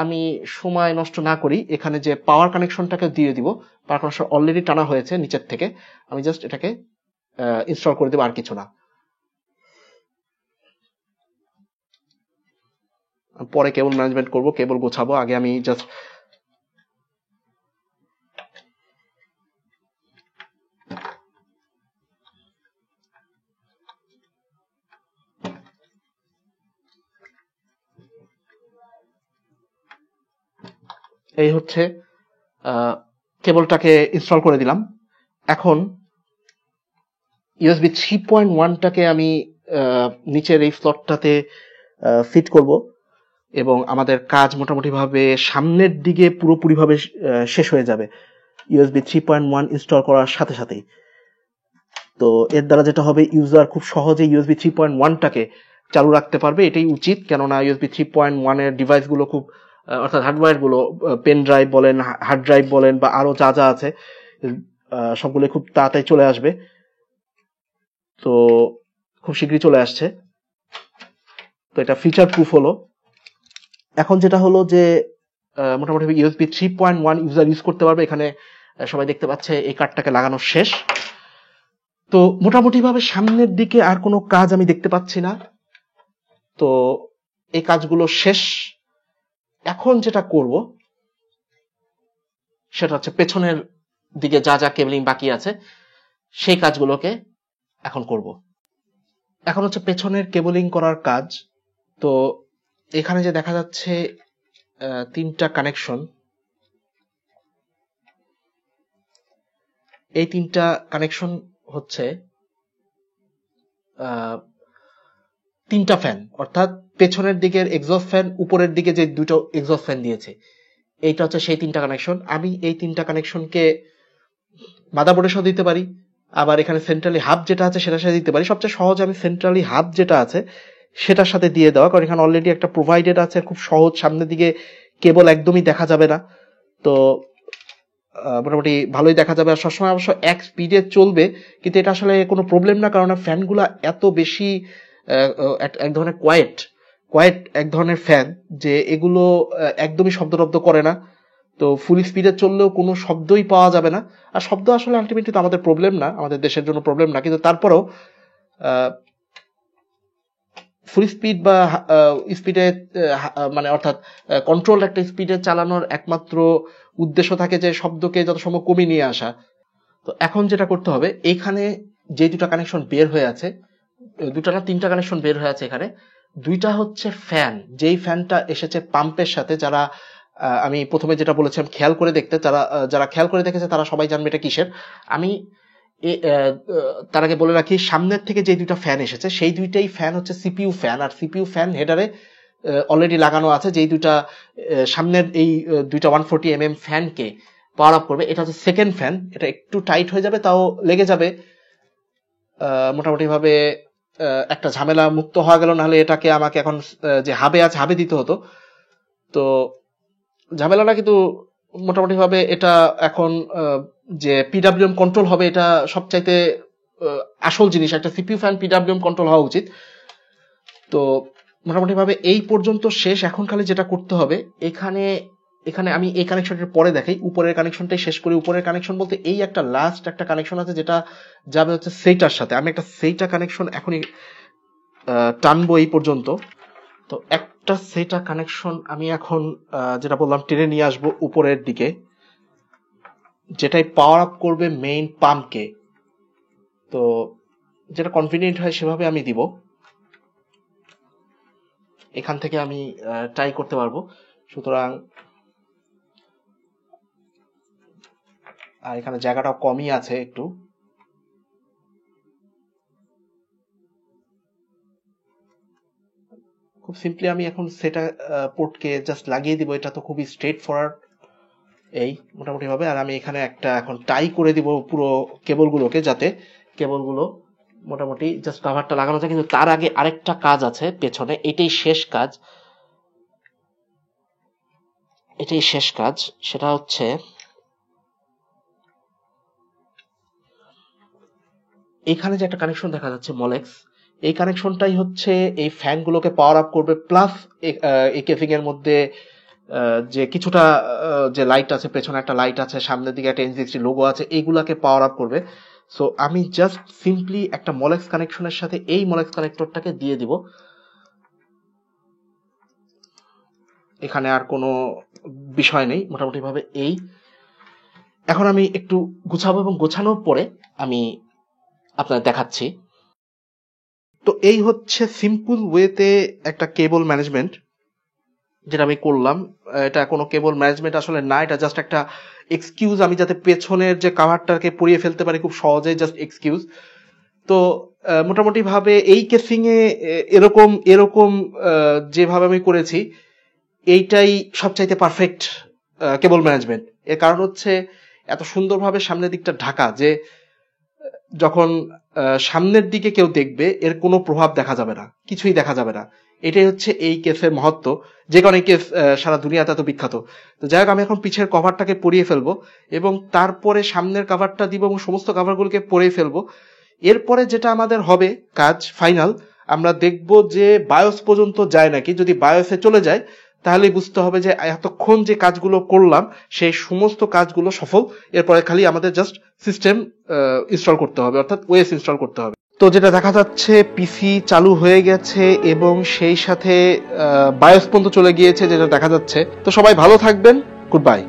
আমি সময় নষ্ট না করি এখানে যে পাওয়ার কানেকশনটাকে দিয়ে দিব। পাওয়ার কানেকশন অলরেডি টানা হয়েছে নিচের থেকে, আমি জাস্ট এটাকে ইনস্টল করে দেবো, আর কিছু না। পরে কেবল ম্যানেজমেন্ট করব, কেবল গোছাবো, আগে আমি জাস্ট এই হচ্ছে কেবলটাকে ইনস্টল করে দিলাম। এখন ইউএসবি 3.1টাকে আমি নিচের এই স্লটটাতে ফিট করব, এবং আমাদের কাজ মোটামুটি ভাবে সামনের দিকে পুরোপুরি ভাবে শেষ হয়ে যাবে ইউএসবি 3.1 ইনস্টল করার সাথে সাথেই। তো এর দ্বারা যেটা হবে, ইউজার খুব সহজে ইউএসবি 3.1টাকে চালু রাখতে পারবে, এটাই উচিত। কেননা ইউএসবি 3.1 এর ডিভাইস গুলো খুব, অর্থাৎ হার্ডওয়্যার গুলো, পেন ড্রাইভ বলেন, হার্ড ড্রাইভ বলেন, বা আরো যা যা আছে সবগুলো খুব তাড়াতাড়ি চলে আসবে। তো খুব শীঘ্রই চলে আসছে, তো এটা ফিচার প্রুফ হলো। এখন যেটা হলো যে মোটামুটি ইউএসবি 3.1 ইউজার ইউজ করতে পারবে। এখানে সবাই দেখতে পাচ্ছে এই কার্ডটাকে লাগানো শেষ। তো মোটামুটি ভাবে সামনের দিকে আর কোনো কাজ আমি দেখতে পাচ্ছি না, তো এই কাজগুলো শেষ। এখন যেটা করব সেটা হচ্ছে পেছনের দিকে যা যা কেবলিং বাকি আছে সেই কাজগুলোকে এখন করব। এখন হচ্ছে পেছনের কেবলিং করার কাজ। তো এখানে যে দেখা যাচ্ছে 3টা কানেকশন, এই 3টা কানেকশন হচ্ছে 3টা ফ্যান, অর্থাৎ পেছনের দিকের এক্সস্ট ফ্যান, উপরের দিকে যে দুটো এক্সস্ট ফ্যান দিয়েছে, এইটা হচ্ছে সেই 3টা কানেকশন। আমি এই 3টা কানেকশনকে মাদারবোর্ডের সাথে দিতে পারি, আবার এখানে সেন্ট্রালি হাব যেটা আছে সেটার সাথে দিতে পারি। সবচেয়ে সহজ আমি সেন্ট্রালি হাব যেটা আছে সেটার সাথে দিয়ে দেওয়া, কারণ এখানে অলরেডি একটা প্রোভাইডেড আছে, খুব সহজ, সামনের দিকে কেবল একদমই দেখা যাবে না, তো মোটামুটি ভালোই দেখা যাবে। আর সবসময় অবশ্য এক স্পিডে চলবে, কিন্তু এটা আসলে কোনো প্রবলেম না, কারণ ফ্যানগুলা এত বেশি এক ধরনের কোয়েট এক ধরনের ফ্যান যে এগুলো একদমই শব্দ করে না। তো ফুল স্পিডে চললেও কোনো শব্দই পাওয়া যাবে না। আর শব্দ আসলে আলটিমেটলি তো আমাদের প্রবলেম না, আমাদের দেশের জন্য প্রবলেম না, কিন্তু তারপরেও ফুল স্পিড বা স্পিডে মানে অর্থাৎ কন্ট্রোল একটা স্পিডে চালানোর একমাত্র উদ্দেশ্য থাকে যে শব্দকে যত সম্ভব কমিয়ে নিয়ে আসা। তো এখন যেটা করতে হবে, এইখানে যে দুটো কানেকশন বের হয়ে আছে, দুটো না 3টা কানেকশন বের হয়ে আছে, এখানে 2টা হচ্ছে ফ্যান, যেই ফ্যানটা এসেছে পাম্পের সাথে। যারা আমি প্রথমে যেটা বলেছিলাম খেয়াল করে দেখতে, যারা খেয়াল করে দেখেছে তারা সবাই জানবে এটা কিসের। আমি তার আগে বলে রাখি, সামনের থেকে যে 2টা ফ্যান এসেছে সেই 2টাই ফ্যান হচ্ছে সিপিইউ ফ্যান, আর সিপিইউ ফ্যান হেডারে অলরেডি লাগানো আছে। যেই 2টা সামনের এই 2টা 140mm ফ্যানকে পাওয়ার আপ করবে, এটা হচ্ছে সেকেন্ড ফ্যান। এটা একটু টাইট হয়ে যাবে, তাও লেগে যাবে মোটামুটি ভাবে, একটা ঝামেলা মুক্ত হওয়া গেল। নাহলে এটাকে আমাকে এখন যে হাবে আছে হাবে দিতে হতো, তো ঝামেলাটা কিন্তু মোটামুটি ভাবে এটা এখন যে পিডাব্লিউএম কন্ট্রোল হবে, এটা সবচাইতে আসল জিনিস। একটা সিপিইউ ফ্যান পিডাব্লিউএম কন্ট্রোল হওয়া উচিত। তো মোটামুটি ভাবে এই পর্যন্ত শেষ। এখন খালি যেটা করতে হবে, এখানে আমি এই কানেকশনটার পরে দেখাই, উপরের কানেকশনটাই শেষ করি। উপরের কানেকশন বলতে এই একটা লাস্ট একটা কানেকশন আছে যেটা যাবে হচ্ছে সেইটার সাথে। আমি একটা সেইটা কানেকশন এখনই টানবো এই পর্যন্ত। তো একটা সেইটা কানেকশন আমি এখন যেটা বললাম টেনে নিয়ে আসবো উপরের দিকে, যেটাই পাওয়ার আপ করবে মেইন পাম্পকে। তো যেটা কনভিনিয়েন্ট হয় সেভাবে আমি দিব, এখান থেকে আমি ট্রাই করতে পারবো। সুতরাং আর এখানে জায়গাটাও কমই আছে একটু, খুব সিম্পলি আমি এখন সেটা পোর্টকে জাস্ট লাগিয়ে দিব। এটা তো খুবই স্ট্রেট ফরওয়ার্ড এই মোটামুটি ভাবে। আর আমি এখানে একটা এখন টাই করে দিব পুরো কেবলগুলোকে, যাতে কেবলগুলো মোটামুটি জাস্ট কভারটা লাগানো যায়। কিন্তু তার আগে আরেকটা কাজ আছে পেছনে, এটাই শেষ কাজ। সেটা হচ্ছে এখানে যে একটা কানেকশন দেখা যাচ্ছে মলেক্স, এই কানেকশনটাই হচ্ছে এই ফ্যানগুলোকে পাওয়ার আপ করবে, প্লাস এই কেসিং এর মধ্যে যে কিছুটা যে লাইট আছে, পেছনে একটা লাইট আছে, সামনের দিকে একটা N60 লোগো আছে, এইগুলাকে পাওয়ার আপ করবে। সো আমি জাস্ট সিম্পলি একটা মলেক্স কানেকশনের সাথে এই মলেক্স কানেক্টরটাকে দিয়ে দিব। এখানে আর কোনো বিষয় নেই, মোটামুটি ভাবে এই। এখন আমি একটু গুছাবো এবং গোছানোর পরে আমি আপনাদের দেখাচ্ছি। তো এই হচ্ছে সিম্পল ওয়েতে একটা কেবল ম্যানেজমেন্ট যেটা আমি করলাম। এটা কোনো কেবল ম্যানেজমেন্ট আসলে না, এটা জাস্ট একটা এক্সকিউজ, আমি যাতে পেছনের যে কাভারটাকে পরিয়ে ফেলতে পারি খুব সহজেই, জাস্ট এক্সকিউজ। তো মোটামুটি ভাবে এই কেসিং এ এরকম যেভাবে আমি করেছি এইটাই সবচাইতে পারফেক্ট কেবল ম্যানেজমেন্ট। এর কারণ হচ্ছে এত সুন্দরভাবে সামনের দিকটা ঢাকা যে যখন সামনের দিকে কেউ দেখবে এর কোনো প্রভাব দেখা যাবে না, কিছুই দেখা যাবে না। এটাই হচ্ছে এই কেসের মহত্ব, যে কারণে কেস সারা দুনিয়াতে এত বিখ্যাত। তো যাই হোক, আমি এখন পিছের কভারটাকে পরিয়ে ফেলবো এবং তারপরে সামনের কভারটা দিব এবং সমস্ত কভারগুলোকে পরিয়ে ফেলবো। এরপরে যেটা আমাদের হবে কাজ ফাইনাল, আমরা দেখব যে বায়োস পর্যন্ত যায় নাকি। যদি বায়োসে চলে যায় তাহলে বুঝতে হবে যে এতক্ষণ যে কাজগুলো করলাম সেই সমস্ত কাজগুলো সফল। এরপরে খালি আমাদের জাস্ট সিস্টেম ইনস্টল করতে হবে, অর্থাৎ ওএস ইনস্টল করতে হবে। তো যেটা দেখা যাচ্ছে পিসি চালু হয়ে গেছে এবং সেই সাথে বায়োস পর্যন্ত চলে গিয়েছে যেটা দেখা যাচ্ছে। তো সবাই ভালো থাকবেন, গুড বাই।